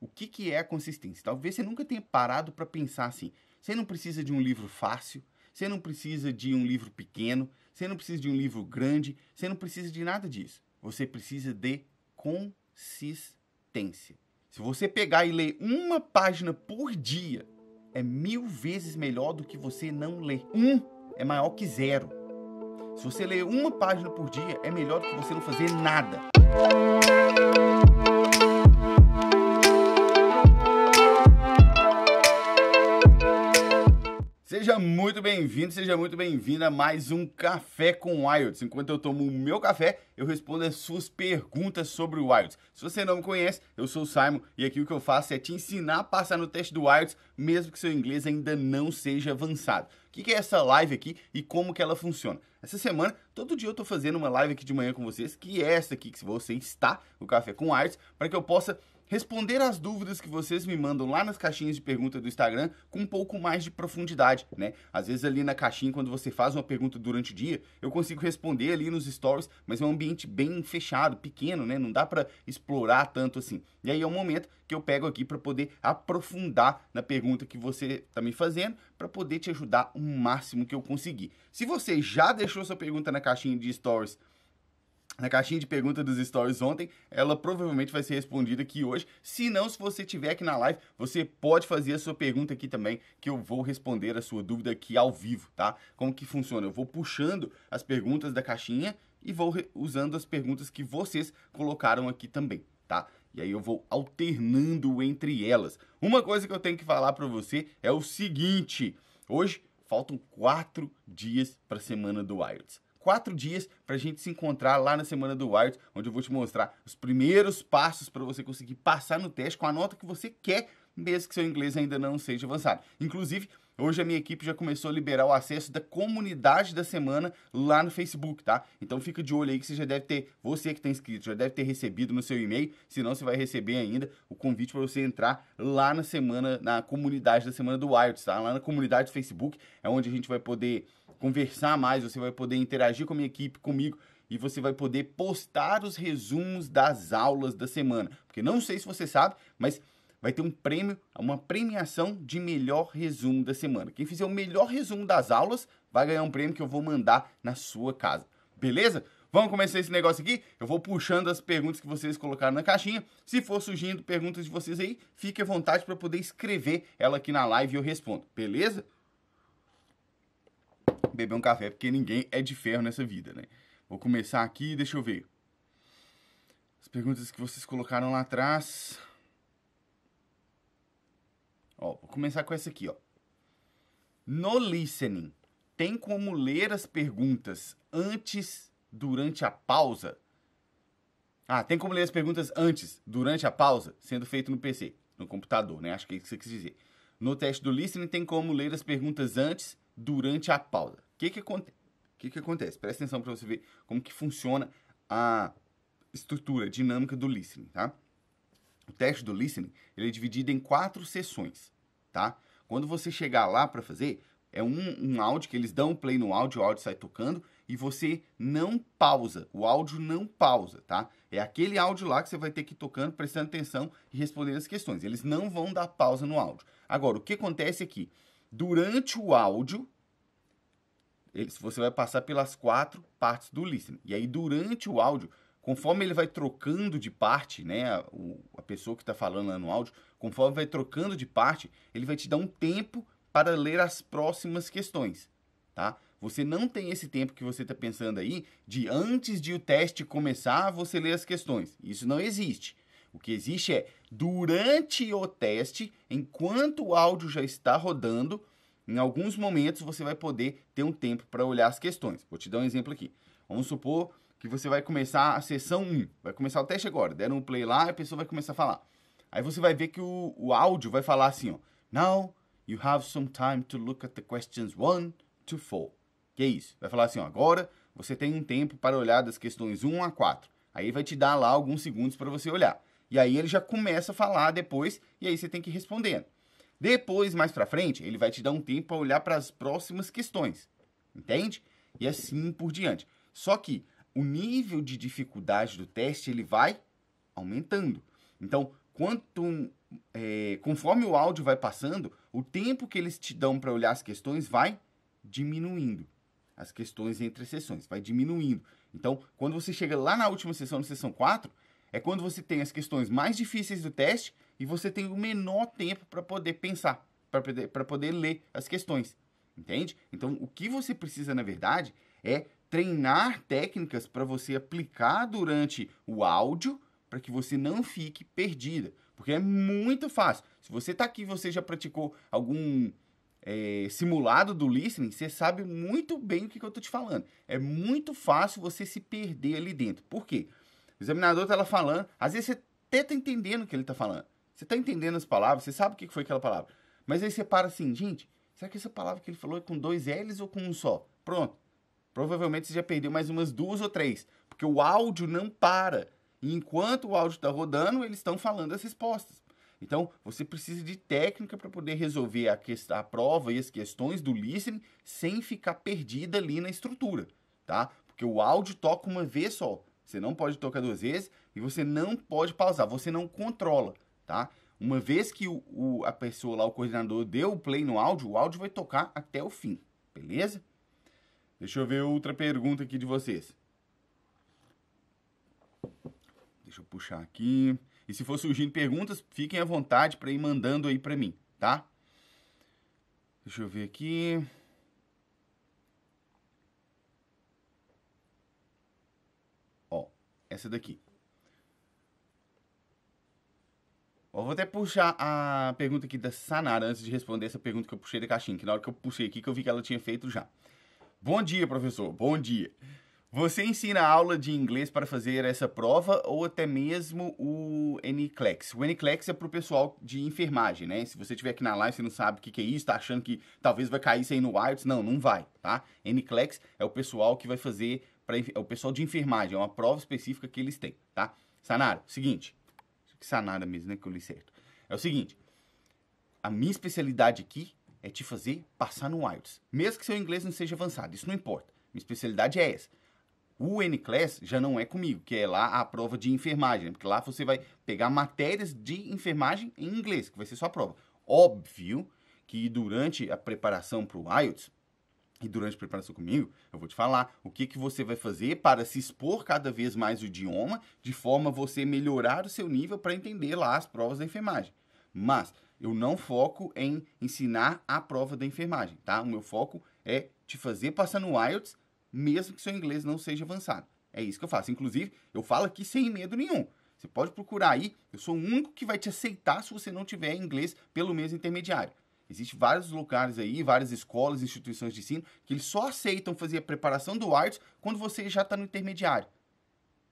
o que é a consistência. Talvez você nunca tenha parado para pensar assim. Você não precisa de um livro fácil, você não precisa de um livro pequeno, você não precisa de um livro grande, você não precisa de nada disso. Você precisa de consistência. Se você pegar e ler uma página por dia, é 1000 vezes melhor do que você não ler. É maior que 0. Se você ler uma página por dia, é melhor do que você não fazer nada. Seja muito bem-vindo, seja muito bem-vinda a mais um Café com IELTS. Enquanto eu tomo o meu café, eu respondo as suas perguntas sobre o IELTS. Se você não me conhece, eu sou o Simon e aqui o que eu faço é te ensinar a passar no teste do IELTS, mesmo que seu inglês ainda não seja avançado. O que é essa live aqui e como que ela funciona? Essa semana, todo dia eu tô fazendo uma live aqui de manhã com vocês, que é essa aqui que você está, o Café com IELTS, para que eu possa responder as dúvidas que vocês me mandam lá nas caixinhas de pergunta do Instagram com um pouco mais de profundidade, né? Às vezes ali na caixinha, quando você faz uma pergunta durante o dia, eu consigo responder ali nos stories, mas é um ambiente bem fechado, pequeno, né? Não dá para explorar tanto assim. E aí é o momento que eu pego aqui para poder aprofundar na pergunta que você está me fazendo, para poder te ajudar o máximo que eu conseguir. Se você já deixou sua pergunta na caixinha de stories, na caixinha de pergunta dos stories ontem, ela provavelmente vai ser respondida aqui hoje. Se não, se você estiver aqui na live, você pode fazer a sua pergunta aqui também, que eu vou responder a sua dúvida aqui ao vivo, tá? Como que funciona? Eu vou puxando as perguntas da caixinha e vou usando as perguntas que vocês colocaram aqui também, tá? E aí eu vou alternando entre elas. Uma coisa que eu tenho que falar para você é o seguinte: hoje faltam 4 dias para a semana do IELTS. 4 dias para a gente se encontrar lá na semana do IELTS, onde eu vou te mostrar os primeiros passos para você conseguir passar no teste com a nota que você quer, mesmo que seu inglês ainda não seja avançado. Inclusive, hoje a minha equipe já começou a liberar o acesso da comunidade da semana lá no Facebook, tá? Então fica de olho aí que você já deve ter, você que está inscrito, já deve ter recebido no seu e-mail, senão você vai receber ainda o convite para você entrar lá na semana, na comunidade da semana do IELTS, tá? Lá na comunidade do Facebook é onde a gente vai poder conversar mais, você vai poder interagir com a minha equipe, comigo, e você vai poder postar os resumos das aulas da semana. Porque não sei se você sabe, mas vai ter um prêmio, uma premiação de melhor resumo da semana. Quem fizer o melhor resumo das aulas vai ganhar um prêmio que eu vou mandar na sua casa. Beleza? Vamos começar esse negócio aqui? Eu vou puxando as perguntas que vocês colocaram na caixinha. Se for surgindo perguntas de vocês aí, fique à vontade para poder escrever ela aqui na live e eu respondo. Beleza? Beber um café, porque ninguém é de ferro nessa vida, né? Vou começar aqui, deixa eu ver. As perguntas que vocês colocaram lá atrás. Ó, vou começar com essa aqui, ó. No listening, tem como ler as perguntas antes, durante a pausa? Ah, tem como ler as perguntas antes, durante a pausa, sendo feito no PC, no computador, né? Acho que é isso que você quis dizer. No teste do listening, tem como ler as perguntas antes, durante a pausa. O que que acontece? Presta atenção para você ver como que funciona a estrutura dinâmica do listening, tá? O teste do listening, ele é dividido em 4 sessões, tá? Quando você chegar lá para fazer, é um áudio que eles dão play no áudio, o áudio sai tocando e você não pausa, o áudio não pausa, tá? É aquele áudio lá que você vai ter que ir tocando, prestando atenção e respondendo as questões. Eles não vão dar pausa no áudio. Agora, o que acontece aqui? Durante o áudio, você vai passar pelas 4 partes do listening. E aí, durante o áudio, conforme ele vai trocando de parte, né, a pessoa que está falando lá no áudio, conforme vai trocando de parte, ele vai te dar um tempo para ler as próximas questões, tá? Você não tem esse tempo que você está pensando aí, de antes de o teste começar, você ler as questões. Isso não existe. O que existe é, durante o teste, enquanto o áudio já está rodando, em alguns momentos você vai poder ter um tempo para olhar as questões. Vou te dar um exemplo aqui. Vamos supor que você vai começar a sessão 1. Vai começar o teste agora. Deram um play lá e a pessoa vai começar a falar. Aí você vai ver que o áudio vai falar assim, ó. Now you have some time to look at the questions 1 to 4. Que é isso? Vai falar assim, ó. Agora você tem um tempo para olhar das questões 1 a 4. Aí vai te dar lá alguns segundos para você olhar. E aí ele já começa a falar depois e aí você tem que ir respondendo. Depois, mais pra frente, ele vai te dar um tempo para olhar para as próximas questões, entende? E assim por diante. Só que o nível de dificuldade do teste, ele vai aumentando. Então, conforme o áudio vai passando, o tempo que eles te dão para olhar as questões vai diminuindo. As questões entre as sessões, vai diminuindo. Então, quando você chega lá na última sessão, na sessão 4, é quando você tem as questões mais difíceis do teste e você tem o menor tempo para poder pensar, para poder ler as questões. Entende? Então, o que você precisa, na verdade, é treinar técnicas para você aplicar durante o áudio para que você não fique perdida. Porque é muito fácil. Se você está aqui e você já praticou algum simulado do listening, você sabe muito bem o que eu estou te falando. É muito fácil você se perder ali dentro. Por quê? O examinador está lá falando, às vezes você até está entendendo o que ele está falando. Você está entendendo as palavras, você sabe o que foi aquela palavra. Mas aí você para assim, gente, será que essa palavra que ele falou é com 2 L's ou com um só? Pronto. Provavelmente você já perdeu mais umas 2 ou 3, porque o áudio não para. E enquanto o áudio está rodando, eles estão falando as respostas. Então, você precisa de técnica para poder resolver a prova e as questões do listening sem ficar perdida ali na estrutura, tá? Porque o áudio toca uma vez só. Você não pode tocar 2 vezes e você não pode pausar. Você não controla, tá? Uma vez que a pessoa lá, o coordenador, deu o play no áudio, o áudio vai tocar até o fim, beleza? Deixa eu ver outra pergunta aqui de vocês. Deixa eu puxar aqui. E se for surgindo perguntas, fiquem à vontade para ir mandando aí para mim, tá? Deixa eu ver aqui. Ó, essa daqui. Ó, vou até puxar a pergunta aqui da Sanara antes de responder essa pergunta que eu puxei da caixinha, que na hora que eu puxei aqui que eu vi que ela tinha feito já. Bom dia, professor. Bom dia. Você ensina aula de inglês para fazer essa prova ou até mesmo o NCLEX? O NCLEX é para o pessoal de enfermagem, né? Se você estiver aqui na live e você não sabe o que é isso, está achando que talvez vai cair isso aí no IELTS, não vai, tá? NCLEX é o pessoal que vai fazer, é o pessoal de enfermagem, é uma prova específica que eles têm, tá? Sanara, seguinte, Sanara mesmo, né, que eu li certo. É o seguinte, a minha especialidade aqui é te fazer passar no IELTS, mesmo que seu inglês não seja avançado, isso não importa. Minha especialidade é essa. O NCLEX já não é comigo, que é lá a prova de enfermagem, né? Porque lá você vai pegar matérias de enfermagem em inglês, que vai ser sua prova. Óbvio que durante a preparação para o IELTS, e durante a preparação comigo, eu vou te falar o que você vai fazer para se expor cada vez mais o idioma, de forma a você melhorar o seu nível para entender lá as provas da enfermagem. Mas eu não foco em ensinar a prova da enfermagem, tá? O meu foco é te fazer passar no IELTS, mesmo que seu inglês não seja avançado. É isso que eu faço. Inclusive, eu falo aqui sem medo nenhum. Você pode procurar aí. Eu sou o único que vai te aceitar se você não tiver inglês pelo menos intermediário. Existem vários lugares aí, várias escolas, instituições de ensino, que eles só aceitam fazer a preparação do IELTS quando você já está no intermediário.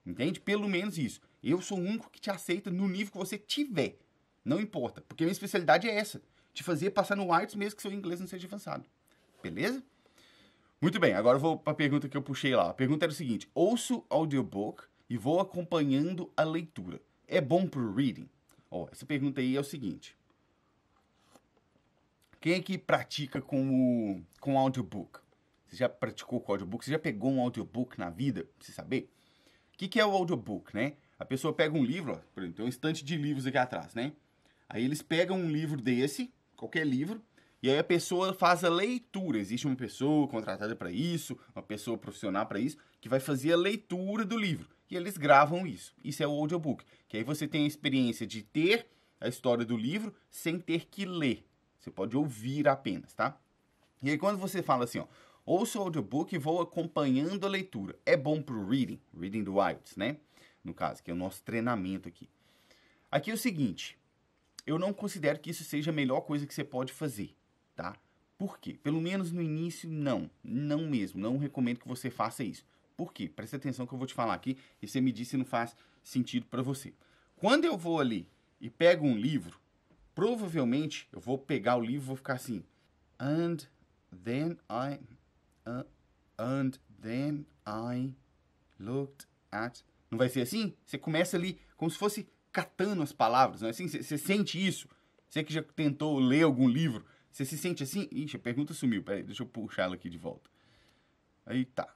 Entende? Pelo menos isso. Eu sou o único que te aceita no nível que você tiver. Não importa. Porque a minha especialidade é essa. Te fazer passar no IELTS mesmo que seu inglês não seja avançado. Beleza? Muito bem, agora eu vou para a pergunta que eu puxei lá. A pergunta era o seguinte: ouço audiobook e vou acompanhando a leitura. É bom pro reading? Essa pergunta aí é o seguinte: quem aqui pratica com o audiobook? Você já praticou com o audiobook? Você já pegou um audiobook na vida, pra você saber? O que é o audiobook, né? A pessoa pega um livro, ó, por exemplo, tem um estante de livros aqui atrás, né? Aí eles pegam um livro desse, qualquer livro, e aí a pessoa faz a leitura. Existe uma pessoa contratada para isso, uma pessoa profissional para isso, que vai fazer a leitura do livro. E eles gravam isso. Isso é o audiobook. Que aí você tem a experiência de ter a história do livro sem ter que ler. Você pode ouvir apenas, tá? E aí quando você fala assim, ó, ouço o audiobook e vou acompanhando a leitura. É bom pro reading do IELTS, né? No caso, que é o nosso treinamento aqui. Aqui é o seguinte, eu não considero que isso seja a melhor coisa que você pode fazer. Tá? Por quê? Pelo menos no início, não mesmo, não recomendo que você faça isso. Por quê? Presta atenção que eu vou te falar aqui e você me diz se não faz sentido para você. Quando eu vou ali e pego um livro, provavelmente eu vou pegar o livro e vou ficar assim, and then I looked at... Não vai ser assim? Você começa ali como se fosse catando as palavras, não é assim? Você sente isso? Você que já tentou ler algum livro, você se sente assim? Ixi, a pergunta sumiu. Peraí, deixa eu puxar ela aqui de volta. Aí tá.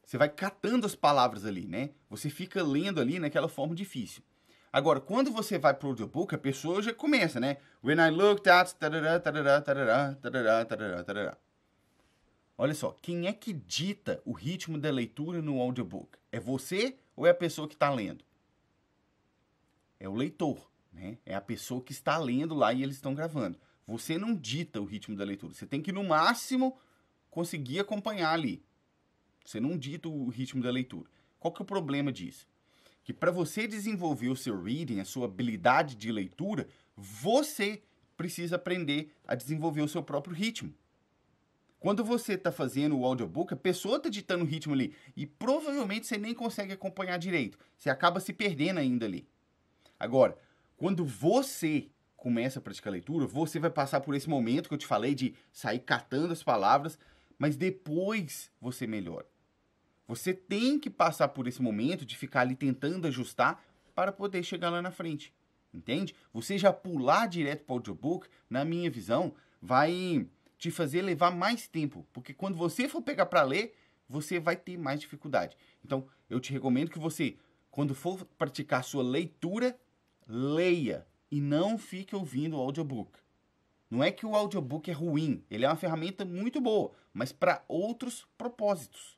Você vai catando as palavras ali, né? Você fica lendo ali naquela forma difícil. Agora, quando você vai pro audiobook, a pessoa já começa, né? When I looked at... Tarará, tarará, tarará, tarará, tarará, tarará. Olha só, quem é que dita o ritmo da leitura no audiobook? É você ou é a pessoa que está lendo? É o leitor, né? É a pessoa que está lendo lá e eles estão gravando. Você não dita o ritmo da leitura. Você tem que, no máximo, conseguir acompanhar ali. Você não dita o ritmo da leitura. Qual que é o problema disso? Que para você desenvolver o seu reading, a sua habilidade de leitura, você precisa aprender a desenvolver o seu próprio ritmo. Quando você está fazendo o audiobook, a pessoa está ditando o ritmo ali e provavelmente você nem consegue acompanhar direito. Você acaba se perdendo ainda ali. Agora, quando você começa a praticar leitura, você vai passar por esse momento que eu te falei de sair catando as palavras, mas depois você melhora. Você tem que passar por esse momento de ficar ali tentando ajustar para poder chegar lá na frente. Entende? Você já pular direto para o audiobook, na minha visão, vai te fazer levar mais tempo. Porque quando você for pegar para ler, você vai ter mais dificuldade. Então, eu te recomendo que você, quando for praticar sua leitura, leia e não fique ouvindo o audiobook. Não é que o audiobook é ruim, ele é uma ferramenta muito boa, mas para outros propósitos.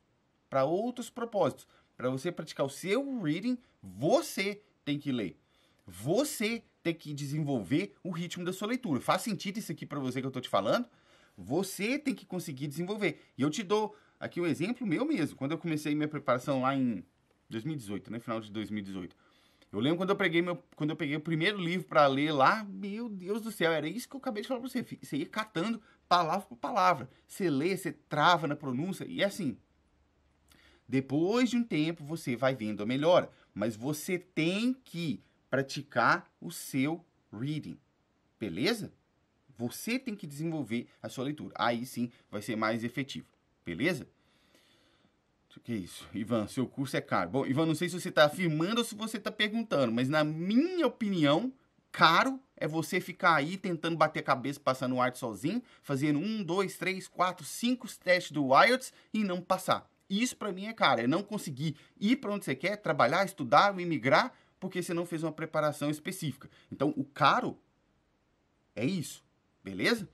Para outros propósitos. Para você praticar o seu reading, você tem que ler. Você tem que desenvolver o ritmo da sua leitura. Faz sentido isso aqui para você que eu estou te falando? Você tem que conseguir desenvolver. E eu te dou aqui um exemplo meu mesmo. Quando eu comecei minha preparação lá em 2018, né? Final de 2018. Eu lembro quando eu peguei o primeiro livro para ler lá, meu Deus do céu, era isso que eu acabei de falar para você. Você ia catando palavra por palavra. Você lê, você trava na pronúncia e é assim. Depois de um tempo, você vai vendo a melhora. Mas você tem que praticar o seu reading. Beleza? Você tem que desenvolver a sua leitura. Aí sim vai ser mais efetivo. Beleza? O que é isso? Ivan, seu curso é caro. Bom, Ivan, não sei se você está afirmando ou se você está perguntando, mas na minha opinião, caro é você ficar aí tentando bater a cabeça, passando o IELTS sozinho, fazendo 1, 2, 3, 4, 5 testes do IELTS e não passar. Isso para mim é caro, é não conseguir ir para onde você quer, trabalhar, estudar, imigrar, porque você não fez uma preparação específica. Então, o caro é isso, beleza?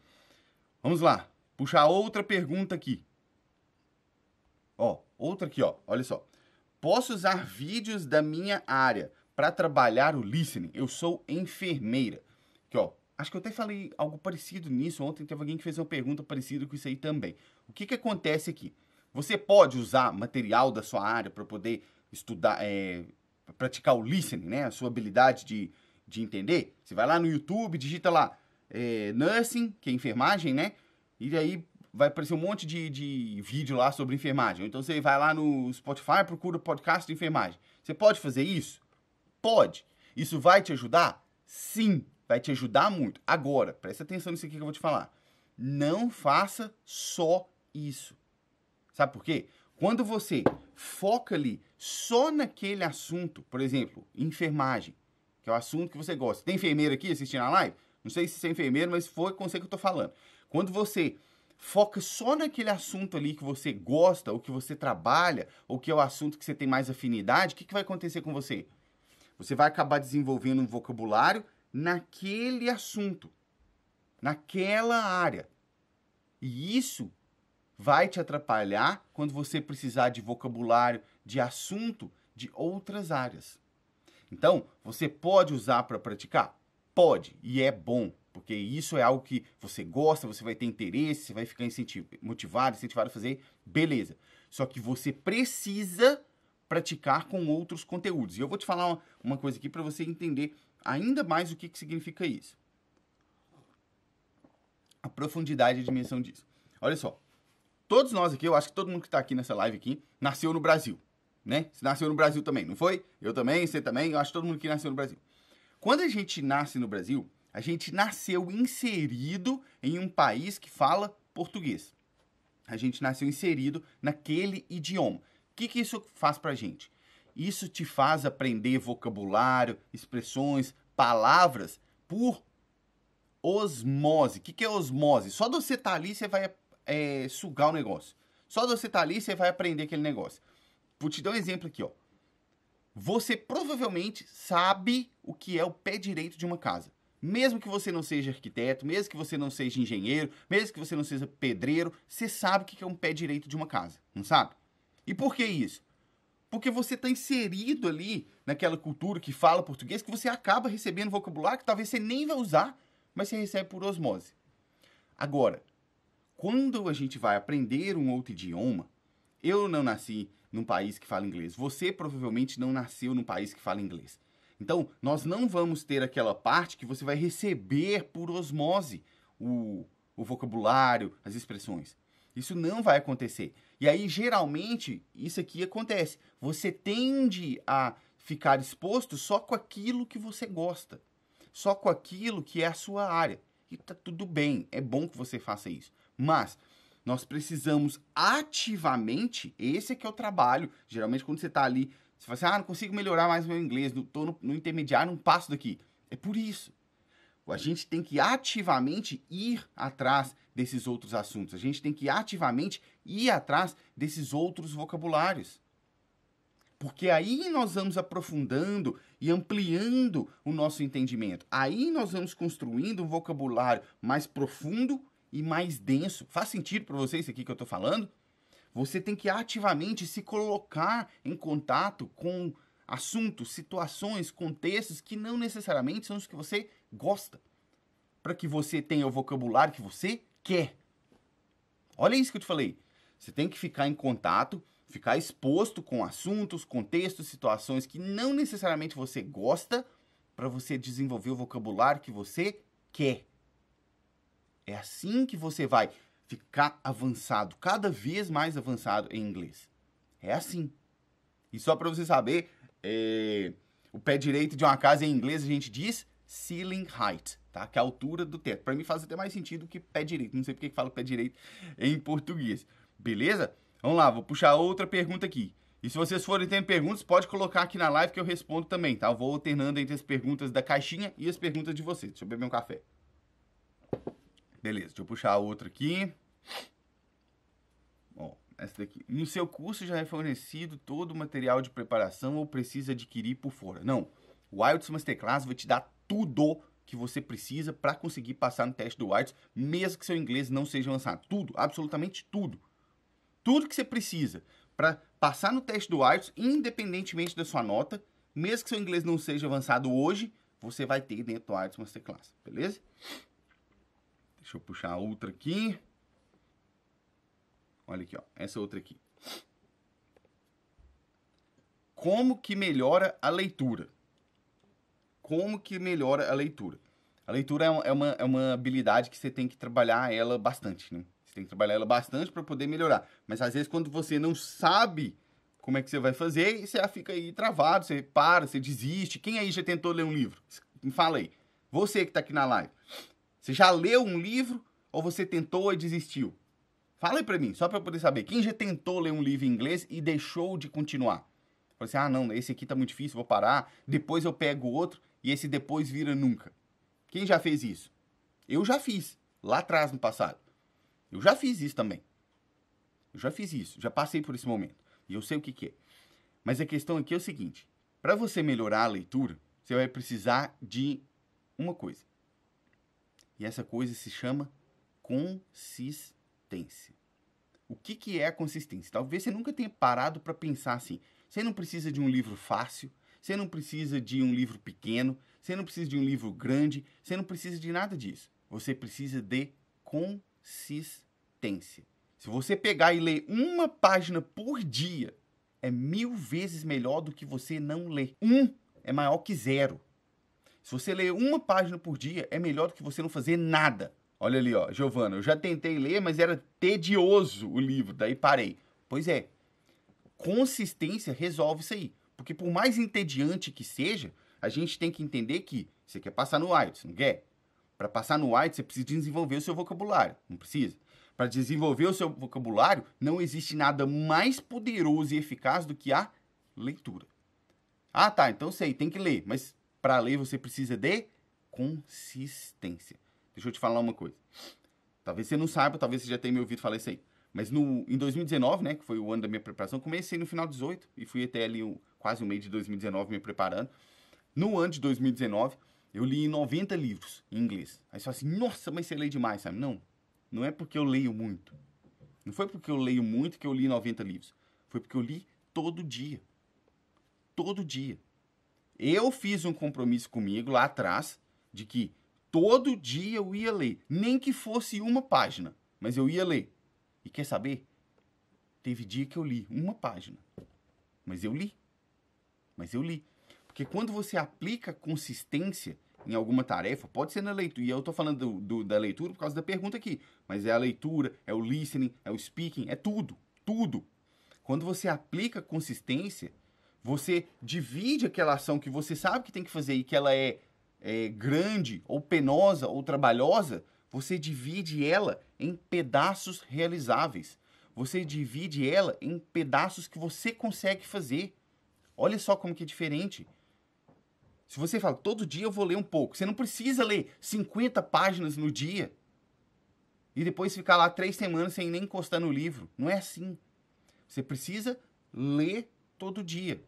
Vamos lá, puxar outra pergunta aqui. Ó, outra aqui, ó, olha só. Posso usar vídeos da minha área para trabalhar o listening? Eu sou enfermeira. Aqui, ó, acho que eu até falei algo parecido nisso. Ontem teve alguém que fez uma pergunta parecida com isso aí também. O que que acontece aqui? Você pode usar material da sua área para poder estudar, praticar o listening, né? A sua habilidade de entender. Você vai lá no YouTube, digita lá nursing, que é enfermagem, né? E aí vai aparecer um monte de vídeo lá sobre enfermagem. Então você vai lá no Spotify, procura podcast de enfermagem. Você pode fazer isso? Pode. Isso vai te ajudar? Sim, vai te ajudar muito. Agora, presta atenção nisso aqui que eu vou te falar. Não faça só isso. Sabe por quê? Quando você foca ali só naquele assunto, por exemplo, enfermagem, que é o assunto que você gosta. Tem enfermeiro aqui assistindo a live? Não sei se você é enfermeiro, mas foi com você que eu tô falando. Quando você foca só naquele assunto ali que você gosta, ou que você trabalha, ou que é o assunto que você tem mais afinidade, o que vai acontecer com você? Você vai acabar desenvolvendo um vocabulário naquele assunto, naquela área. E isso vai te atrapalhar quando você precisar de vocabulário, de assunto de outras áreas. Então, você pode usar para praticar? Pode, e é bom, porque isso é algo que você gosta, você vai ter interesse, você vai ficar motivado, incentivado a fazer, beleza. Só que você precisa praticar com outros conteúdos. E eu vou te falar uma coisa aqui para você entender ainda mais o que significa isso. A profundidade e a dimensão disso. Olha só. Todos nós aqui, eu acho que todo mundo que está aqui nessa live aqui, nasceu no Brasil, né? Você nasceu no Brasil também, não foi? Eu também, você também, eu acho que todo mundo aqui nasceu no Brasil. Quando a gente nasce no Brasil, a gente nasceu inserido em um país que fala português. A gente nasceu inserido naquele idioma. O que isso faz pra gente? Isso te faz aprender vocabulário, expressões, palavras por osmose. O que é osmose? Só de você estar ali, você vai sugar o negócio. Só de você estar ali, você vai aprender aquele negócio. Vou te dar um exemplo aqui, ó. você provavelmente sabe o que é o pé direito de uma casa. Mesmo que você não seja arquiteto, mesmo que você não seja engenheiro, mesmo que você não seja pedreiro, você sabe o que é um pé direito de uma casa, não sabe? E por que isso? Porque você está inserido ali naquela cultura que fala português, que você acaba recebendo vocabulário que talvez você nem vai usar, mas você recebe por osmose. Agora, quando a gente vai aprender um outro idioma, eu não nasci num país que fala inglês. Você provavelmente não nasceu num país que fala inglês. Então, nós não vamos ter aquela parte que você vai receber por osmose o vocabulário, as expressões. Isso não vai acontecer. E aí, geralmente, isso aqui acontece. Você tende a ficar exposto só com aquilo que você gosta. Só com aquilo que é a sua área. E tá tudo bem, é bom que você faça isso. Mas nós precisamos ativamente, esse é que é o trabalho. Geralmente, quando você está ali, você fala assim, não consigo melhorar mais meu inglês, estou no intermediário, não passo daqui. É por isso. A gente tem que ativamente ir atrás desses outros assuntos. A gente tem que ativamente ir atrás desses outros vocabulários. Porque aí nós vamos aprofundando e ampliando o nosso entendimento. Aí nós vamos construindo um vocabulário mais profundo e mais denso. Faz sentido para vocês isso aqui que eu estou falando? Você tem que ativamente se colocar em contato com assuntos, situações, contextos que não necessariamente são os que você gosta, para que você tenha o vocabulário que você quer. Olha isso que eu te falei. Você tem que ficar em contato, ficar exposto com assuntos, contextos, situações que não necessariamente você gosta, para você desenvolver o vocabulário que você quer. É assim que você vai ficar avançado, cada vez mais avançado em inglês. É assim. E só para você saber, o pé direito de uma casa em inglês a gente diz ceiling height, tá? Que é a altura do teto. Para mim faz até mais sentido que pé direito. Não sei porque que fala pé direito em português. Beleza? Vamos lá, vou puxar outra pergunta aqui. E se vocês forem tendo perguntas, pode colocar aqui na live que eu respondo também, tá? Eu vou alternando entre as perguntas da caixinha e as perguntas de vocês. Deixa eu beber um café. Beleza, deixa eu puxar a outra aqui. Ó, essa daqui. No seu curso já é fornecido todo o material de preparação ou precisa adquirir por fora? Não. O IELTS Masterclass vai te dar tudo que você precisa para conseguir passar no teste do IELTS, mesmo que seu inglês não seja avançado. Tudo, absolutamente tudo. Tudo que você precisa para passar no teste do IELTS, independentemente da sua nota, mesmo que seu inglês não seja avançado hoje, você vai ter dentro do IELTS Masterclass, beleza? Deixa eu puxar a outra aqui. Olha aqui, ó, essa outra aqui. Como que melhora a leitura? Como que melhora a leitura? A leitura é uma habilidade que você tem que trabalhar ela bastante, né? Você tem que trabalhar ela bastante para poder melhorar. Mas às vezes quando você não sabe como é que você vai fazer, você fica aí travado, você para, você desiste. Quem aí já tentou ler um livro? Me fala aí. Você que está aqui na live. Você já leu um livro ou você tentou e desistiu? Fala aí pra mim, só pra eu poder saber. Quem já tentou ler um livro em inglês e deixou de continuar? Falei assim, não, esse aqui tá muito difícil, vou parar. Depois eu pego outro e esse depois vira nunca. Quem já fez isso? Eu já fiz, lá atrás no passado. Eu já fiz isso também. Eu já fiz isso, já passei por esse momento. E eu sei o que é. Mas a questão aqui é o seguinte. Para você melhorar a leitura, você vai precisar de uma coisa. E essa coisa se chama consistência. O que é a consistência? Talvez você nunca tenha parado para pensar assim. Você não precisa de um livro fácil, você não precisa de um livro pequeno, você não precisa de um livro grande, você não precisa de nada disso. Você precisa de consistência. Se você pegar e ler uma página por dia, é 1000 vezes melhor do que você não ler. É maior que 0. Se você ler uma página por dia, é melhor do que você não fazer nada. Olha ali, ó, Giovana, eu já tentei ler, mas era tedioso o livro, daí parei. Pois é, consistência resolve isso aí. Porque por mais entediante que seja, a gente tem que entender que você quer passar no IELTS, não quer? Para passar no IELTS, você precisa desenvolver o seu vocabulário, não precisa? Para desenvolver o seu vocabulário, não existe nada mais poderoso e eficaz do que a leitura. Ah, tá, então sei, tem que ler, mas para ler você precisa de consistência. Deixa eu te falar uma coisa. Talvez você não saiba, talvez você já tenha me ouvido falar isso aí. Mas em 2019, né, que foi o ano da minha preparação, comecei no final de 18 e fui até ali quase o mês de 2019 me preparando. No ano de 2019, eu li 90 livros em inglês. Aí você fala assim, nossa, mas você lê demais, sabe? Não, não é porque eu leio muito. Não foi porque eu leio muito que eu li 90 livros. Foi porque eu li todo dia. Todo dia. Eu fiz um compromisso comigo lá atrás de que todo dia eu ia ler. Nem que fosse uma página, mas eu ia ler. E quer saber? Teve dia que eu li uma página. Mas eu li. Porque quando você aplica consistência em alguma tarefa, pode ser na leitura, e eu estou falando da leitura por causa da pergunta aqui, mas é a leitura, é o listening, é o speaking, é tudo. Quando você aplica consistência, você divide aquela ação que você sabe que tem que fazer e que ela é grande, ou penosa, ou trabalhosa, você divide ela em pedaços realizáveis. Você divide ela em pedaços que você consegue fazer. Olha só como que é diferente. Se você fala, todo dia eu vou ler um pouco, você não precisa ler 50 páginas no dia e depois ficar lá 3 semanas sem nem encostar no livro. Não é assim. Você precisa ler todo dia.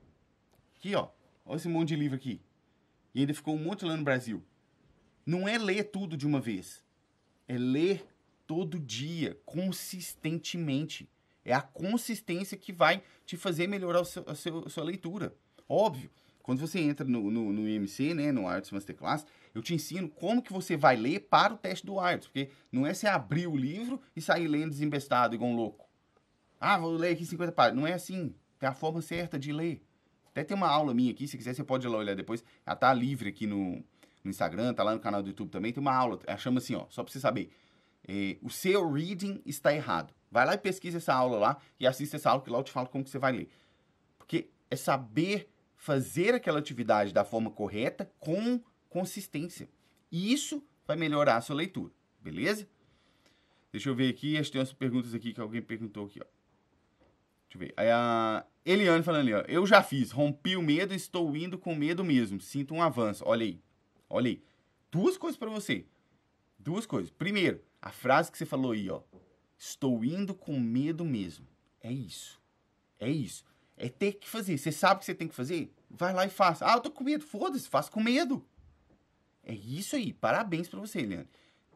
Aqui, ó. Olha esse monte de livro aqui. E ainda ficou um monte lá no Brasil. Não é ler tudo de uma vez. É ler todo dia, consistentemente. É a consistência que vai te fazer melhorar a sua leitura. Óbvio, quando você entra no IMC, né, no IELTS Masterclass, eu te ensino como que você vai ler para o teste do IELTS. Porque não é você abrir o livro e sair lendo desembestado, igual um louco. Ah, vou ler aqui 50 páginas. Não é assim. Tem a forma certa de ler. Até tem uma aula minha aqui, se quiser você pode ir lá olhar depois. Ela tá livre aqui no Instagram, tá lá no canal do YouTube também. Tem uma aula, ela chama assim, ó, só pra você saber. O seu reading está errado. Vai lá e pesquisa essa aula lá e assista essa aula, que lá eu te falo como que você vai ler. Porque é saber fazer aquela atividade da forma correta com consistência. E isso vai melhorar a sua leitura, beleza? Deixa eu ver aqui, acho que tem umas perguntas aqui que alguém perguntou aqui, ó. Deixa eu ver. Aí a Eliane falando ali, ó. Eu já fiz, rompi o medo e estou indo com medo mesmo. Sinto um avanço. Olha aí. Olha aí. 2 coisas pra você. 2 coisas. Primeiro, a frase que você falou aí, ó. Estou indo com medo mesmo. É isso. É isso. É ter que fazer. Você sabe o que você tem que fazer? Vai lá e faça. Ah, eu tô com medo. Foda-se, faça com medo. É isso aí. Parabéns pra você, Eliane.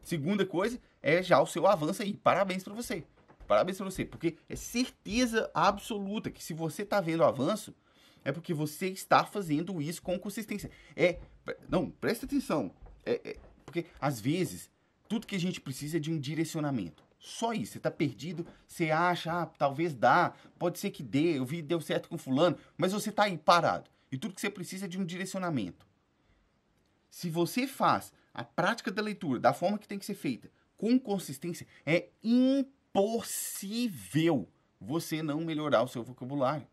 Segunda coisa é já o seu avanço aí. Parabéns pra você. Parabéns pra você. Porque é certeza absoluta que se você tá vendo o avanço, é porque você está fazendo isso com consistência. Não, presta atenção. Porque, às vezes, tudo que a gente precisa é de um direcionamento. Só isso. Você tá perdido, você acha, talvez dá, pode ser que dê, eu vi, deu certo com fulano, mas você tá aí parado. E tudo que você precisa é de um direcionamento. Se você faz a prática da leitura da forma que tem que ser feita, com consistência, é impossível você não melhorar o seu vocabulário.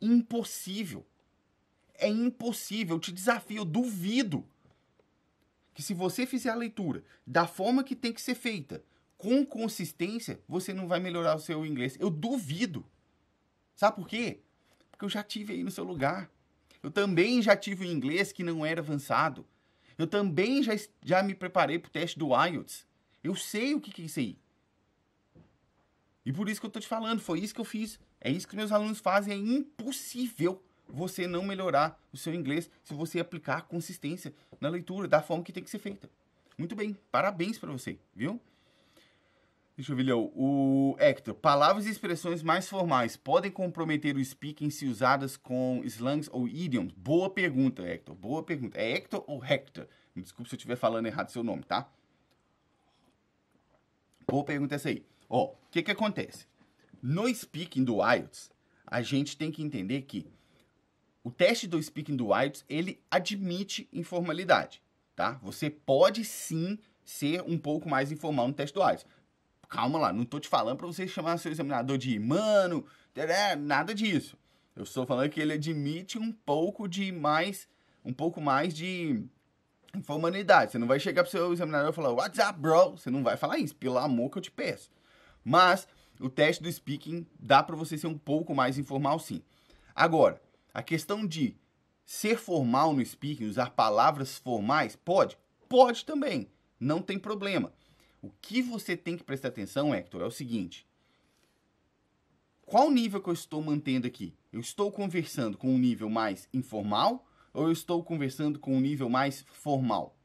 Impossível. É impossível. Eu te desafio, eu duvido que se você fizer a leitura da forma que tem que ser feita, com consistência, você não vai melhorar o seu inglês. Eu duvido. Sabe por quê? Porque eu já tive aí no seu lugar. Eu também já tive um inglês que não era avançado. Eu também já me preparei para o teste do IELTS. Eu sei o que é isso aí. E por isso que eu tô te falando, foi isso que eu fiz. É isso que meus alunos fazem. É impossível você não melhorar o seu inglês se você aplicar consistência na leitura da forma que tem que ser feita. Muito bem, parabéns para você, viu? Deixa eu ver, o Hector. Palavras e expressões mais formais podem comprometer o speaking se usadas com slangs ou idioms? Boa pergunta, Hector. Boa pergunta. É Hector ou Hector? Me desculpe se eu estiver falando errado seu nome, tá? Boa pergunta essa aí. Ó, o que acontece? No speaking do IELTS, a gente tem que entender que o teste do speaking do IELTS, ele admite informalidade, tá? Você pode sim ser um pouco mais informal no teste do IELTS. Calma lá, não tô te falando para você chamar seu examinador de mano, nada disso. Eu estou falando que ele admite um pouco mais de informalidade. Você não vai chegar pro seu examinador e falar, what's up, bro? Você não vai falar isso, pelo amor que eu te peço. Mas o teste do speaking dá para você ser um pouco mais informal, sim. Agora, a questão de ser formal no speaking, usar palavras formais, pode? Pode também, não tem problema. O que você tem que prestar atenção, Hector, é o seguinte. qual nível que eu estou mantendo aqui? Eu estou conversando com um nível mais informal ou eu estou conversando com um nível mais formal?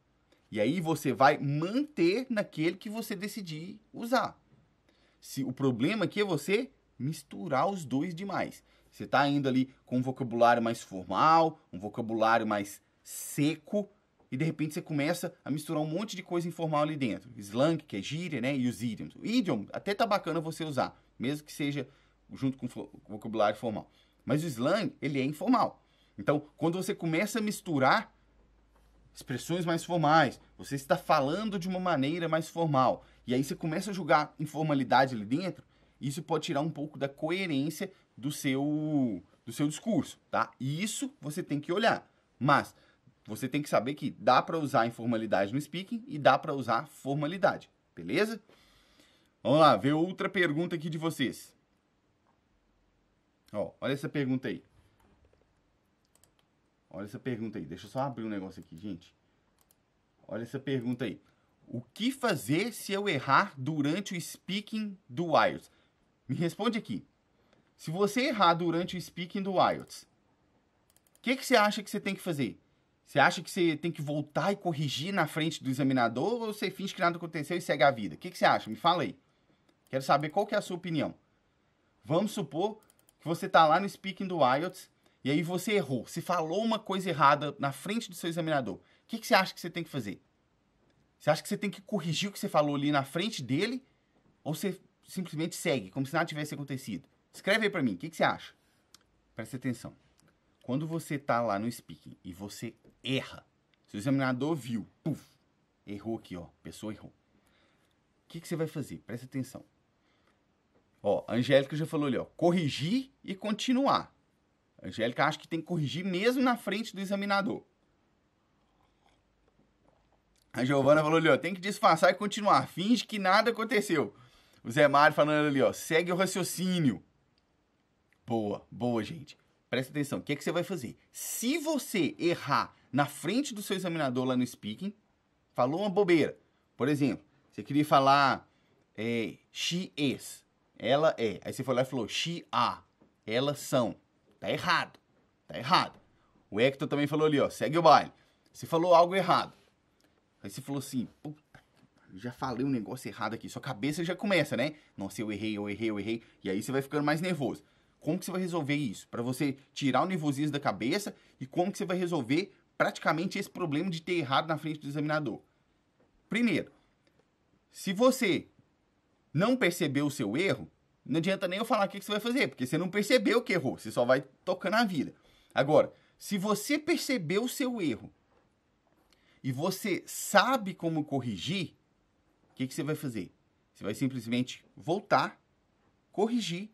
E aí você vai manter naquele que você decidir usar. Se o problema aqui é você misturar os dois demais. Você está indo ali com um vocabulário mais formal, um vocabulário mais seco, e de repente você começa a misturar um monte de coisa informal ali dentro. Slang, que é gíria, né? E os idioms. O idiom até tá bacana você usar, mesmo que seja junto com o vocabulário formal. Mas o slang, ele é informal. Então, quando você começa a misturar expressões mais formais, você está falando de uma maneira mais formal, e aí você começa a julgar informalidade ali dentro, isso pode tirar um pouco da coerência do seu discurso, tá? E isso você tem que olhar. Mas você tem que saber que dá para usar informalidade no speaking e dá para usar formalidade, beleza? Vamos lá, ver outra pergunta aqui de vocês. Ó, olha essa pergunta aí. Olha essa pergunta aí. Deixa eu só abrir um negócio aqui, gente. Olha essa pergunta aí. O que fazer se eu errar durante o speaking do IELTS? Me responde aqui. Se você errar durante o speaking do IELTS, o que você acha que você tem que fazer? Você acha que você tem que voltar e corrigir na frente do examinador ou você finge que nada aconteceu e segue a vida? O que você acha? Me fala aí. Quero saber qual que é a sua opinião. Vamos supor que você está lá no speaking do IELTS e aí você errou. Você falou uma coisa errada na frente do seu examinador. O que você acha que você tem que fazer? Você acha que você tem que corrigir o que você falou ali na frente dele? Ou você simplesmente segue, como se nada tivesse acontecido? Escreve aí pra mim, o que você acha? Presta atenção. Quando você tá lá no speaking e você erra, seu examinador viu, puf, errou aqui, ó, a pessoa errou. O que você vai fazer? Presta atenção. Ó, a Angélica já falou ali, ó, corrigir e continuar. A Angélica acha que tem que corrigir mesmo na frente do examinador. A Giovana falou ali, ó, tem que disfarçar e continuar, finge que nada aconteceu. O Zé Mário falando ali, ó, segue o raciocínio. Boa, boa, gente. Presta atenção, o que você vai fazer? Se você errar na frente do seu examinador lá no speaking, falou uma bobeira. Por exemplo, você queria falar she is, ela é. Aí você foi lá e falou she are, elas são. Tá errado, tá errado. O Hector também falou ali, ó, segue o baile. Você falou algo errado. Aí você falou assim, puta, já falei um negócio errado aqui. Sua cabeça já começa, né? Nossa, eu errei. E aí você vai ficando mais nervoso. Como que você vai resolver isso? Para você tirar o nervosismo da cabeça e como que você vai resolver praticamente esse problema de ter errado na frente do examinador? Primeiro, se você não percebeu o seu erro, não adianta nem eu falar o que você vai fazer, porque você não percebeu que errou, você só vai tocando a vida. Agora, se você percebeu o seu erro e você sabe como corrigir, o que você vai fazer? Você vai simplesmente voltar, corrigir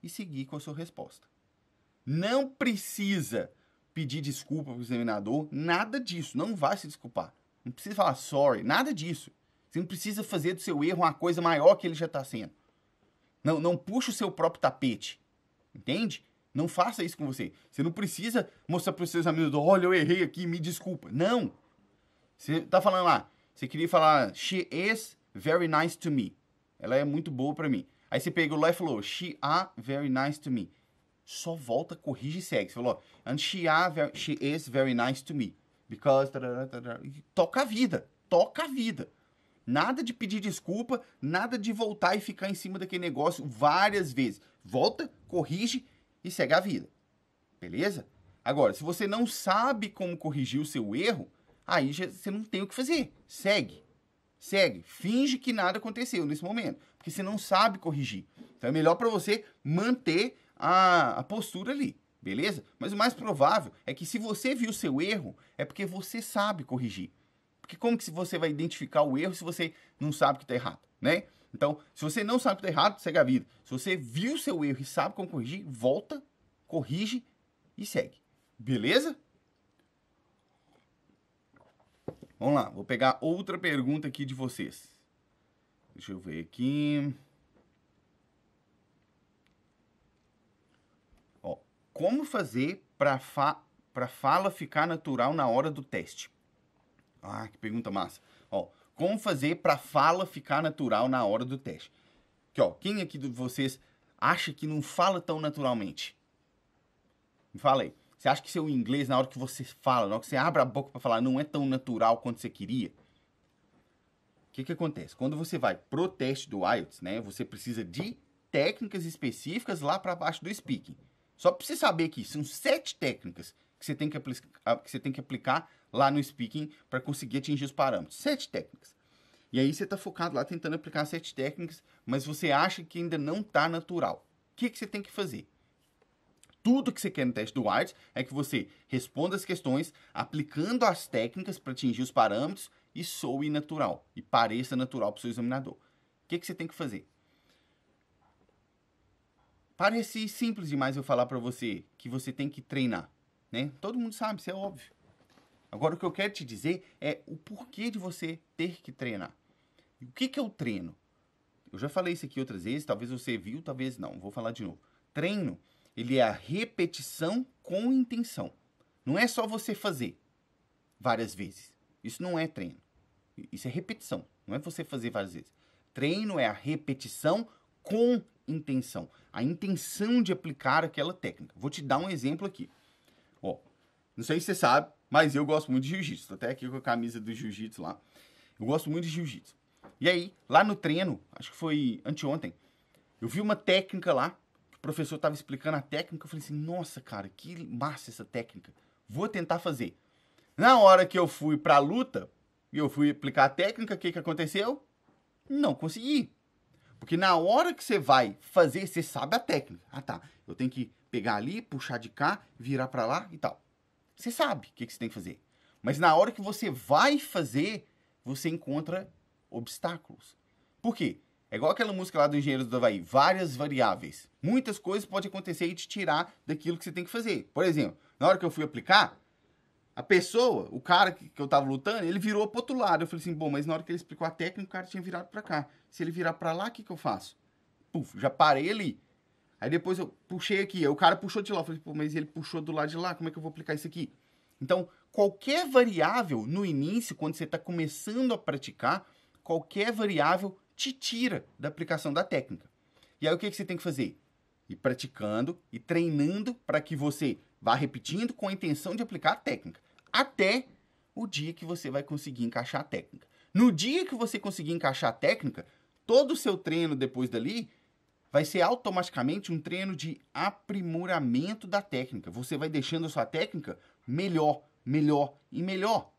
e seguir com a sua resposta. Não precisa pedir desculpa para o examinador, nada disso, não vai se desculpar. Não precisa falar sorry, nada disso. Você não precisa fazer do seu erro uma coisa maior que ele já está sendo. Não puxa o seu próprio tapete, entende? Não faça isso com você. Você não precisa mostrar para os seus amigos, olha, eu errei aqui, me desculpa. Não. Você está falando lá, você queria falar, she is very nice to me. Ela é muito boa para mim. Aí você pegou lá e falou, she are very nice to me. Só volta, corrige e segue. Você falou, and she is very nice to me. Because... Toca a vida. Toca a vida. Nada de pedir desculpa, nada de voltar e ficar em cima daquele negócio várias vezes. Volta, corrige e segue a vida. Beleza? Agora, se você não sabe como corrigir o seu erro, aí já, você não tem o que fazer. Segue. Segue. Finge que nada aconteceu nesse momento. Porque você não sabe corrigir. Então é melhor para você manter a postura ali. Beleza? Mas o mais provável é que se você viu o seu erro, é porque você sabe corrigir. Porque como que você vai identificar o erro se você não sabe que está errado, né? Então, se você não sabe que está errado, segue a vida. Se você viu o seu erro e sabe como corrigir, volta, corrige e segue. Beleza? Vamos lá, vou pegar outra pergunta aqui de vocês. Deixa eu ver aqui. Ó, como fazer para fala ficar natural na hora do teste? Ah, que pergunta massa. Ó, como fazer para fala ficar natural na hora do teste? Aqui, ó, quem aqui de vocês acha que não fala tão naturalmente? Me fala aí. Você acha que seu inglês, na hora que você fala, na hora que você abre a boca para falar, não é tão natural quanto você queria? O que acontece? Quando você vai pro teste do IELTS, né, você precisa de técnicas específicas lá para baixo do speaking. Só para você saber que são 7 técnicas que você tem que aplicar lá no speaking para conseguir atingir os parâmetros. 7 técnicas. E aí você está focado lá tentando aplicar 7 técnicas, mas você acha que ainda não está natural. O que você tem que fazer? Tudo que você quer no teste do IELTS é que você responda as questões aplicando as técnicas para atingir os parâmetros e soe natural, e pareça natural para o seu examinador. O que você tem que fazer? Parece simples demais eu falar para você que você tem que treinar, né? Todo mundo sabe, isso é óbvio. Agora, o que eu quero te dizer é o porquê de você ter que treinar. E o que é o treino? Eu já falei isso aqui outras vezes, talvez você viu, talvez não. Vou falar de novo. Treino, ele é a repetição com intenção. Não é só você fazer várias vezes. Isso não é treino. Isso é repetição. Não é você fazer várias vezes. Treino é a repetição com intenção. A intenção de aplicar aquela técnica. Vou te dar um exemplo aqui. Ó, não sei se você sabe, mas eu gosto muito de jiu-jitsu. Estou até aqui com a camisa do jiu-jitsu lá. Eu gosto muito de jiu-jitsu. E aí, lá no treino, acho que foi anteontem, eu vi uma técnica lá, que o professor estava explicando a técnica, eu falei assim, nossa, cara, que massa essa técnica. Vou tentar fazer. Na hora que eu fui pra luta, e eu fui aplicar a técnica, o que aconteceu? Não consegui. Porque na hora que você vai fazer, você sabe a técnica. Ah, tá, eu tenho que pegar ali, puxar de cá, virar pra lá e tal. Você sabe o que você tem que fazer. Mas na hora que você vai fazer, você encontra obstáculos. Por quê? É igual aquela música lá do Engenheiros do Havaí, várias variáveis. Muitas coisas podem acontecer e te tirar daquilo que você tem que fazer. Por exemplo, na hora que eu fui aplicar, a pessoa, o cara que eu tava lutando, ele virou pro outro lado. Eu falei assim, bom, mas na hora que ele explicou a técnica, o cara tinha virado pra cá. Se ele virar pra lá, o que eu faço? Puf, já parei ali. Aí depois eu puxei aqui, aí o cara puxou de lá. Eu falei, pô, mas ele puxou do lado de lá, como é que eu vou aplicar isso aqui? Então, qualquer variável no início, quando você está começando a praticar, qualquer variável te tira da aplicação da técnica. E aí o que você tem que fazer? Ir praticando e treinando para que você vá repetindo com a intenção de aplicar a técnica. Até o dia que você vai conseguir encaixar a técnica. No dia que você conseguir encaixar a técnica, todo o seu treino depois dali vai ser automaticamente um treino de aprimoramento da técnica. Você vai deixando a sua técnica melhor, melhor e melhor.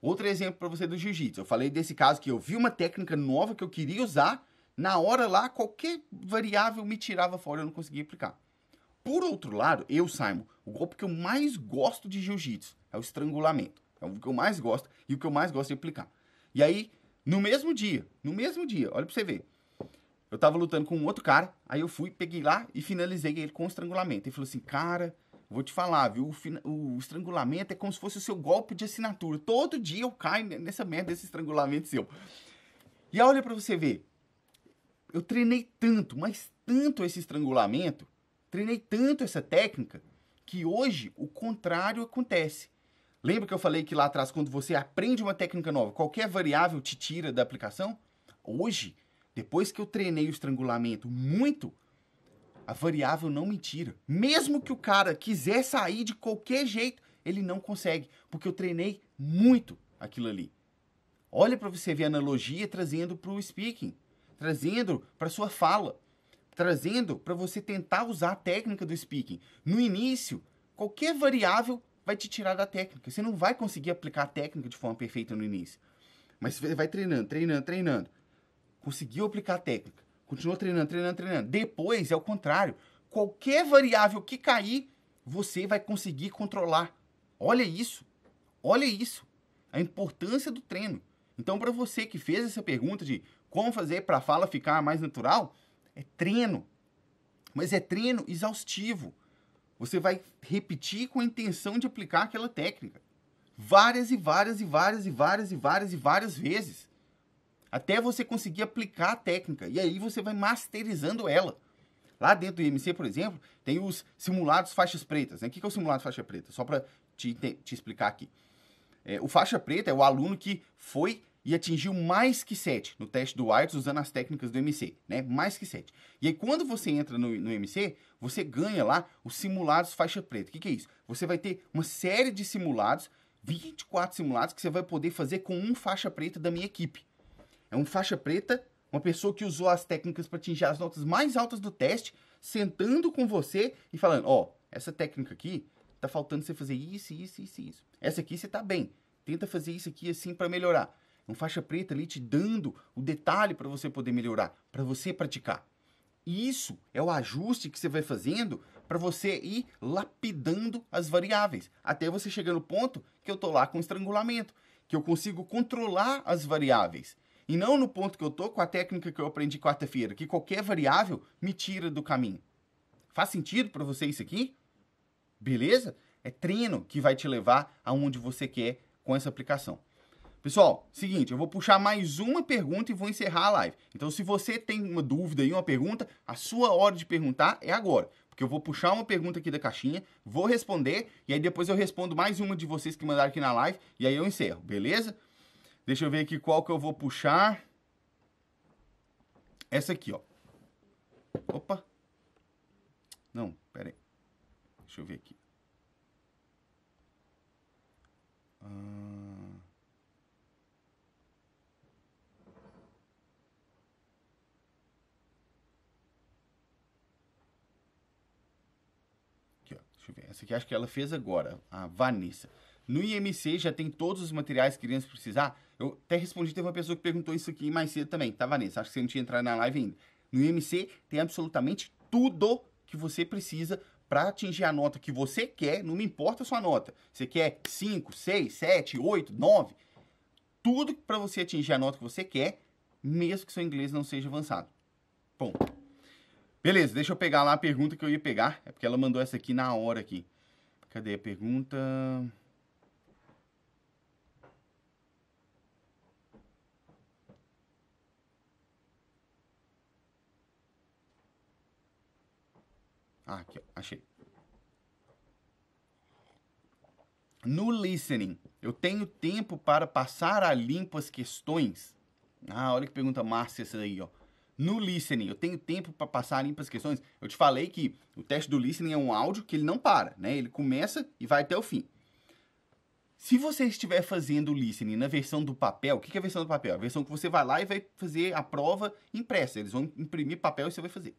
Outro exemplo para você do jiu-jitsu. Eu falei desse caso que eu vi uma técnica nova que eu queria usar. Na hora lá, qualquer variável me tirava fora, eu não conseguia aplicar. Por outro lado, Simon, o golpe que eu mais gosto de jiu-jitsu é o estrangulamento. É o que eu mais gosto e o que eu mais gosto de aplicar. E aí, no mesmo dia, olha pra você ver. Eu tava lutando com um outro cara, aí eu fui, peguei lá e finalizei ele com o estrangulamento. Ele falou assim, cara, vou te falar, viu, o estrangulamento é como se fosse o seu golpe de assinatura. Todo dia eu caio nessa merda desse estrangulamento seu. E aí, olha pra você ver. Eu treinei tanto, mas tanto esse estrangulamento, treinei tanto essa técnica, que hoje o contrário acontece. Lembra que eu falei que lá atrás, quando você aprende uma técnica nova, qualquer variável te tira da aplicação? Hoje, depois que eu treinei o estrangulamento muito, a variável não me tira. Mesmo que o cara quiser sair de qualquer jeito, ele não consegue, porque eu treinei muito aquilo ali. Olha para você ver a analogia trazendo para o speaking, trazendo para sua fala, trazendo para você tentar usar a técnica do speaking. No início, qualquer variável vai te tirar da técnica. Você não vai conseguir aplicar a técnica de forma perfeita no início. Mas você vai treinando, treinando, treinando. Conseguiu aplicar a técnica. Continuou treinando, treinando, treinando. Depois é o contrário. Qualquer variável que cair, você vai conseguir controlar. Olha isso. Olha isso. A importância do treino. Então, para você que fez essa pergunta de como fazer para a fala ficar mais natural, é treino. Mas é treino exaustivo. Você vai repetir com a intenção de aplicar aquela técnica. Várias e várias e várias e várias e várias e várias vezes. Até você conseguir aplicar a técnica. E aí você vai masterizando ela. Lá dentro do IMC, por exemplo, tem os simulados faixas pretas. Né? O que é o simulado faixa preta? Só para te explicar aqui. O faixa preta é o aluno que foi e atingiu mais que 7 no teste do IELTS usando as técnicas do MC, né? Mais que 7. E aí, quando você entra no MC, você ganha lá os simulados faixa preta. O que é isso? Você vai ter uma série de simulados, 24 simulados, que você vai poder fazer com um faixa preta da minha equipe. É um faixa preta, uma pessoa que usou as técnicas para atingir as notas mais altas do teste, sentando com você e falando, ó, essa técnica aqui, tá faltando você fazer isso, isso, isso, isso. Essa aqui você tá bem. Tenta fazer isso aqui assim para melhorar. Um faixa preta ali te dando o detalhe para você poder melhorar, para você praticar. E isso é o ajuste que você vai fazendo para você ir lapidando as variáveis, até você chegar no ponto que eu tô lá com estrangulamento, que eu consigo controlar as variáveis. E não no ponto que eu tô com a técnica que eu aprendi quarta-feira, que qualquer variável me tira do caminho. Faz sentido para você isso aqui? Beleza? É treino que vai te levar aonde você quer com essa aplicação. Pessoal, seguinte, eu vou puxar mais uma pergunta e vou encerrar a live. Então, se você tem uma dúvida aí, uma pergunta, a sua hora de perguntar é agora. Porque eu vou puxar uma pergunta aqui da caixinha, vou responder, e aí depois eu respondo mais uma de vocês que mandaram aqui na live, e aí eu encerro, beleza? Deixa eu ver aqui qual que eu vou puxar. Essa aqui, ó. Opa. Não, pera aí. Deixa eu ver aqui. Aqui, ó. Deixa eu ver. Essa aqui acho que ela fez agora, a Vanessa. No IMC já tem todos os materiais que crianças precisar. Eu até respondi, teve uma pessoa que perguntou isso aqui mais cedo também, tá, Vanessa? Acho que você não tinha entrado na live ainda. No IMC tem absolutamente tudo que você precisa para atingir a nota que você quer, não me importa a sua nota. Você quer 5, 6, 7, 8, 9, tudo para você atingir a nota que você quer, mesmo que seu inglês não seja avançado. Bom, beleza, deixa eu pegar lá a pergunta que eu ia pegar, é porque ela mandou essa aqui na hora aqui. Cadê a pergunta? Ah, aqui, ó, achei. No listening, eu tenho tempo para passar a limpo as questões? Ah, olha que pergunta massa essa aí, ó. No listening, eu tenho tempo para passar a limpo as questões? Eu te falei que o teste do listening é um áudio que ele não para, né? Ele começa e vai até o fim. Se você estiver fazendo o listening na versão do papel, o que é a versão do papel? A versão que você vai lá e vai fazer a prova impressa. Eles vão imprimir papel e você vai fazer.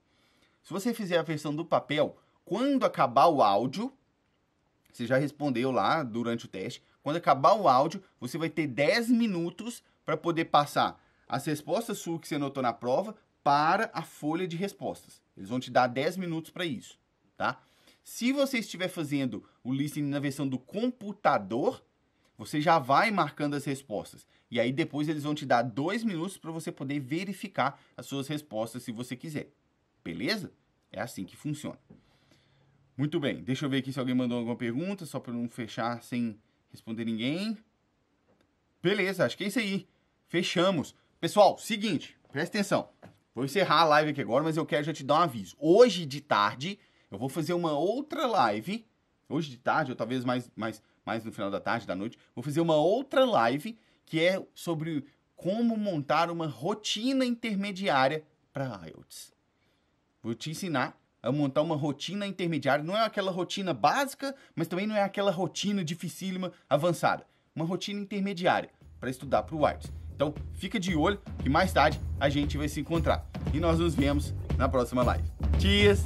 Se você fizer a versão do papel, quando acabar o áudio, você já respondeu lá durante o teste, quando acabar o áudio, você vai ter 10 minutos para poder passar as respostas suas que você anotou na prova para a folha de respostas. Eles vão te dar 10 minutos para isso, tá? Se você estiver fazendo o listening na versão do computador, você já vai marcando as respostas. E aí depois eles vão te dar 2 minutos para você poder verificar as suas respostas se você quiser. Beleza? É assim que funciona. Muito bem. Deixa eu ver aqui se alguém mandou alguma pergunta, só para não fechar sem responder ninguém. Beleza, acho que é isso aí. Fechamos. Pessoal, seguinte, presta atenção. Vou encerrar a live aqui agora, mas eu quero já te dar um aviso. Hoje de tarde, eu vou fazer uma outra live. Hoje de tarde, ou talvez mais no final da tarde, da noite. Vou fazer uma outra live que é sobre como montar uma rotina intermediária para IELTS. Vou te ensinar a montar uma rotina intermediária. Não é aquela rotina básica, mas também não é aquela rotina dificílima, avançada. Uma rotina intermediária para estudar para o IELTS. Então, fica de olho que mais tarde a gente vai se encontrar. E nós nos vemos na próxima live. Cheers!